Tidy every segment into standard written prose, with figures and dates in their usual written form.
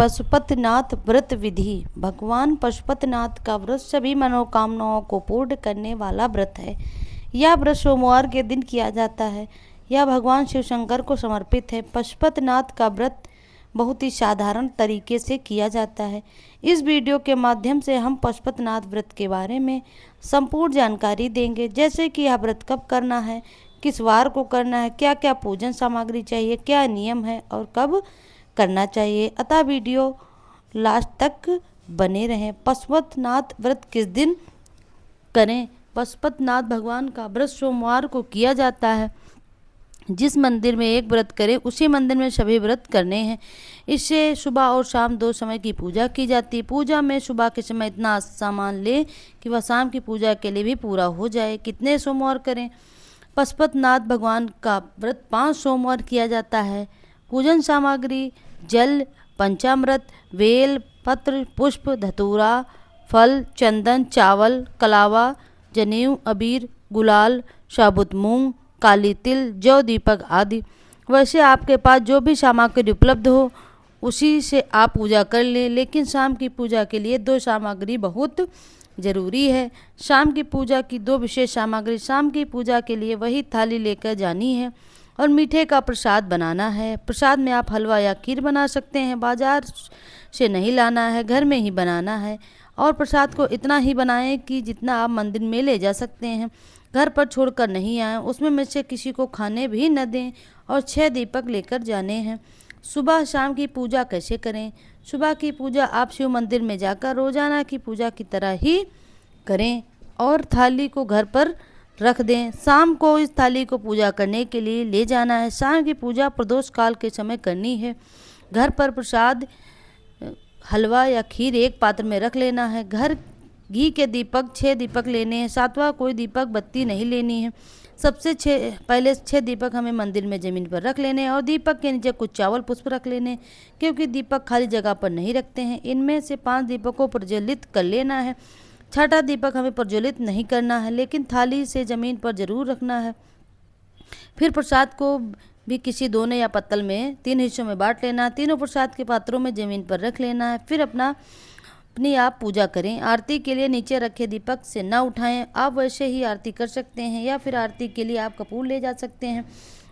पशुपतिनाथ व्रत विधि। भगवान पशुपतिनाथ का व्रत सभी मनोकामनाओं को पूर्ण करने वाला व्रत है। यह व्रत सोमवार के दिन किया जाता है। यह भगवान शिव शंकर को समर्पित है। पशुपतिनाथ का व्रत बहुत ही साधारण तरीके से किया जाता है। इस वीडियो के माध्यम से हम पशुपतिनाथ व्रत के बारे में संपूर्ण जानकारी देंगे, जैसे कि यह व्रत कब करना है, किस वार को करना है, क्या क्या पूजन सामग्री चाहिए, क्या नियम है और कब करना चाहिए। अतः वीडियो लास्ट तक बने रहें। पशुपतिनाथ व्रत किस दिन करें? पशुपतिनाथ भगवान का व्रत सोमवार को किया जाता है। जिस मंदिर में एक व्रत करें उसी मंदिर में सभी व्रत करने हैं। इससे सुबह और शाम दो समय की पूजा की जाती है। पूजा में सुबह के समय इतना सामान ले कि वह शाम की पूजा के लिए भी पूरा हो जाए। कितने सोमवार करें? पशुपतिनाथ भगवान का व्रत 5 सोमवार किया जाता है। पूजन सामग्री: जल, पंचामृत, बेल पत्र, पुष्प, धतूरा, फल, चंदन, चावल, कलावा, जनेऊ, अबीर, गुलाल, साबुत मूंग, काली तिल, जौ, दीपक आदि। वैसे आपके पास जो भी सामग्री उपलब्ध हो उसी से आप पूजा कर लें, लेकिन शाम की पूजा के लिए 2 सामग्री बहुत ज़रूरी है। शाम की पूजा की 2 विशेष सामग्री: शाम की पूजा के लिए वही थाली लेकर जानी है और मीठे का प्रसाद बनाना है। प्रसाद में आप हलवा या खीर बना सकते हैं। बाजार से नहीं लाना है, घर में ही बनाना है। और प्रसाद को इतना ही बनाएं कि जितना आप मंदिर में ले जा सकते हैं। घर पर छोड़कर नहीं आएँ, उसमें में से किसी को खाने भी न दें। और 6 दीपक लेकर जाने हैं। सुबह शाम की पूजा कैसे करें? सुबह की पूजा आप शिव मंदिर में जाकर रोजाना की पूजा की तरह ही करें और थाली को घर पर रख दें। शाम को इस थाली को पूजा करने के लिए ले जाना है। शाम की पूजा प्रदोष काल के समय करनी है। घर पर प्रसाद हलवा या खीर एक पात्र में रख लेना है। घर घी के दीपक 6 दीपक लेने हैं। 7वां कोई दीपक बत्ती नहीं लेनी है। सबसे पहले 6 दीपक हमें मंदिर में ज़मीन पर रख लेने हैं और दीपक के नीचे कुछ चावल पुष्प रख लेने हैं, क्योंकि दीपक खाली जगह पर नहीं रखते हैं। इनमें से 5 दीपकों को प्रज्वलित कर लेना है। 6ठा दीपक हमें प्रज्वलित नहीं करना है, लेकिन थाली से ज़मीन पर जरूर रखना है। फिर प्रसाद को भी किसी दोने या पत्तल में 3 हिस्सों में बांट लेना है। तीनों प्रसाद के पात्रों में ज़मीन पर रख लेना है। फिर अपनी आप पूजा करें। आरती के लिए नीचे रखे दीपक से न उठाएं। आप वैसे ही आरती कर सकते हैं या फिर आरती के लिए आप कपूर ले जा सकते हैं,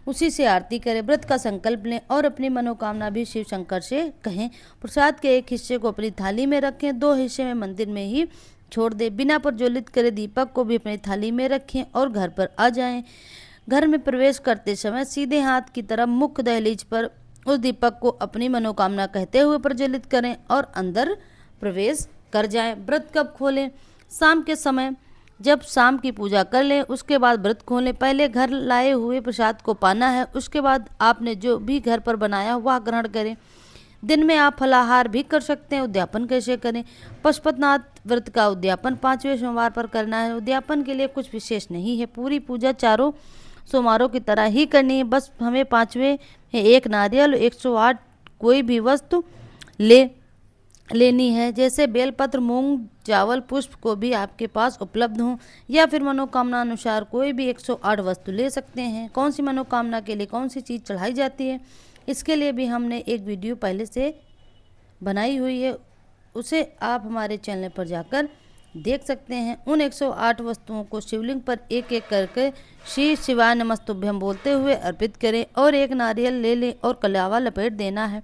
उसी से आरती करें। व्रत का संकल्प लें और अपनी मनोकामना भी शिव शंकर से कहें। प्रसाद के एक हिस्से को अपनी थाली में रखें, 2 हिस्से में मंदिर में ही छोड़ दें। बिना प्रज्वलित करे दीपक को भी अपनी थाली में रखें और घर पर आ जाएं। घर में प्रवेश करते समय सीधे हाथ की तरफ मुख्य दहलीज पर उस दीपक को अपनी मनोकामना कहते हुए प्रज्वलित करें और अंदर प्रवेश कर जाएं। व्रत कब खोलें? शाम के समय, जब शाम की पूजा कर लें उसके बाद व्रत खोलें। पहले घर लाए हुए प्रसाद को पाना है, उसके बाद आपने जो भी घर पर बनाया वह ग्रहण करें। दिन में आप फलाहार भी कर सकते हैं। उद्यापन कैसे करें? पशुपतिनाथ व्रत का उद्यापन 5वें सोमवार पर करना है। उद्यापन के लिए कुछ विशेष नहीं है। पूरी पूजा चारों सोमवारों की तरह ही करनी है। बस हमें 5वें में 1 नारियल 108 कोई भी वस्तु लेनी है, जैसे बेलपत्र, मूंग, चावल, पुष्प को भी आपके पास उपलब्ध हों, या फिर मनोकामना अनुसार कोई भी 108 वस्तु ले सकते हैं। कौन सी मनोकामना के लिए कौन सी चीज़ चढ़ाई जाती है, इसके लिए भी हमने एक वीडियो पहले से बनाई हुई है, उसे आप हमारे चैनल पर जाकर देख सकते हैं। उन 108 वस्तुओं को शिवलिंग पर एक एक करके श्री शिवाय नमस्तुभ्यम बोलते हुए अर्पित करें और 1 नारियल ले लें और कलावा लपेट देना है।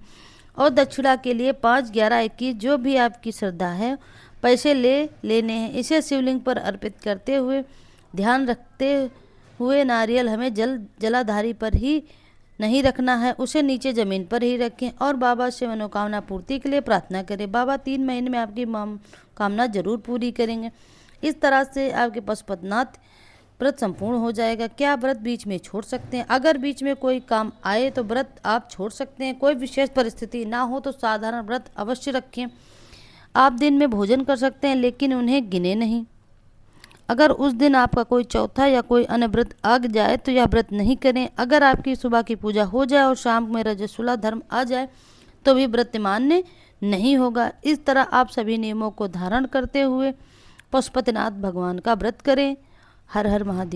और दक्षिणा के लिए 5, 11, 21 जो भी आपकी श्रद्धा है पैसे लेने हैं। इसे शिवलिंग पर अर्पित करते हुए ध्यान रखते हुए नारियल हमें जलाधारी पर ही नहीं रखना है, उसे नीचे ज़मीन पर ही रखें और बाबा से मनोकामना पूर्ति के लिए प्रार्थना करें। बाबा 3 महीने में आपकी कामना जरूर पूरी करेंगे। इस तरह से आपके पशुपतिनाथ व्रत संपूर्ण हो जाएगा। क्या व्रत बीच में छोड़ सकते हैं? अगर बीच में कोई काम आए तो व्रत आप छोड़ सकते हैं। कोई विशेष परिस्थिति ना हो तो साधारण व्रत अवश्य रखें। आप दिन में भोजन कर सकते हैं, लेकिन उन्हें गिने नहीं। अगर उस दिन आपका कोई चौथा या कोई अन्य व्रत आ जाए तो यह व्रत नहीं करें। अगर आपकी सुबह की पूजा हो जाए और शाम में रजस्वला धर्म आ जाए तो भी व्रत मान्य नहीं होगा। इस तरह आप सभी नियमों को धारण करते हुए पशुपतिनाथ भगवान का व्रत करें। हर हर महादेव।